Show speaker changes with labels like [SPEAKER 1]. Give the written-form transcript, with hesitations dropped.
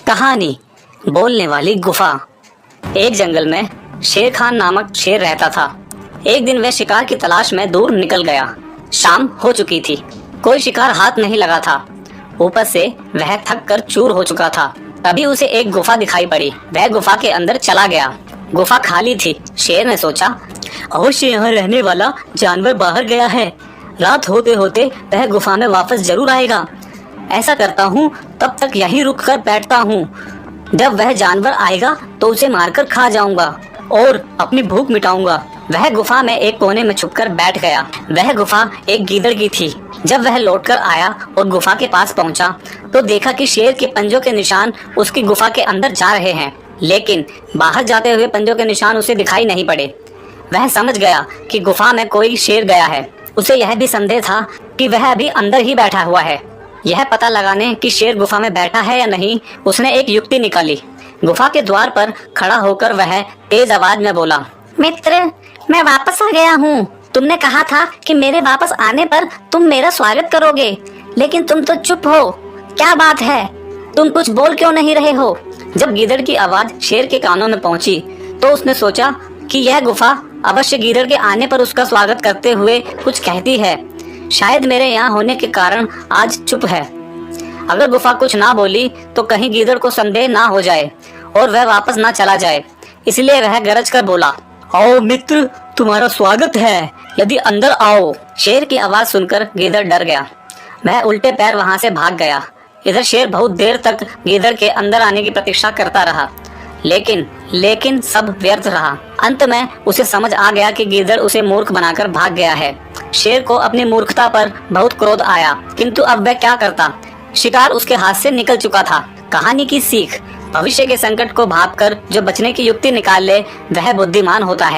[SPEAKER 1] कहानी बोलने वाली गुफा। एक जंगल में शेर खान नामक शेर रहता था। एक दिन वह शिकार की तलाश में दूर निकल गया। शाम हो चुकी थी, कोई शिकार हाथ नहीं लगा था। ऊपर से वह थक कर चूर हो चुका था। तभी उसे एक गुफा दिखाई पड़ी। वह गुफा के अंदर चला गया। गुफा खाली थी। शेर ने सोचा, अवश्य यहाँ रहने वाला जानवर बाहर गया है। रात होते होते वह गुफा में वापस जरूर आएगा। ऐसा करता हूँ, तब तक यहीं रुक कर बैठता हूँ। जब वह जानवर आएगा तो उसे मारकर खा जाऊंगा और अपनी भूख मिटाऊंगा। वह गुफा में एक कोने में छुपकर बैठ गया। वह गुफा एक गीदड़ की थी। जब वह लौटकर आया और गुफा के पास पहुंचा तो देखा कि शेर के पंजों के निशान उसकी गुफा के अंदर जा रहे हैं, लेकिन बाहर जाते हुए पंजों के निशान उसे दिखाई नहीं पड़े। वह समझ गया कि गुफा में कोई शेर गया है। उसे यह भी संदेह था कि वह अभी अंदर ही बैठा हुआ है। यह पता लगाने कि शेर गुफा में बैठा है या नहीं, उसने एक युक्ति निकाली। गुफा के द्वार पर खड़ा होकर वह तेज आवाज में बोला, मित्र, मैं वापस आ गया हूँ। तुमने कहा था कि मेरे वापस आने पर तुम मेरा स्वागत करोगे, लेकिन तुम तो चुप हो। क्या बात है? तुम कुछ बोल क्यों नहीं रहे हो? जब गीदड़ की आवाज शेर के कानों में पहुंची तो उसने सोचा कि यह गुफा अवश्य गीदड़ के आने पर उसका स्वागत करते हुए कुछ कहती है। शायद मेरे यहाँ होने के कारण आज चुप है। अगर गुफा कुछ ना बोली तो कहीं गीदड़ को संदेह ना हो जाए और वह वापस ना चला जाए। इसलिए वह गरज कर बोला, आओ मित्र, तुम्हारा स्वागत है, यदि अंदर आओ। शेर की आवाज सुनकर गीदड़ डर गया। वह उल्टे पैर वहां से भाग गया। इधर शेर बहुत देर तक गीदड़ के अंदर आने की प्रतीक्षा करता रहा, लेकिन सब व्यर्थ रहा। अंत में उसे समझ आ गया कि गीदड़ उसे मूर्ख बनाकर भाग गया है। शेर को अपनी मूर्खता पर बहुत क्रोध आया, किंतु अब वह क्या करता? शिकार उसके हाथ से निकल चुका था। कहानी की सीख, भविष्य के संकट को भांपकर जो बचने की युक्ति निकाल ले वह बुद्धिमान होता है।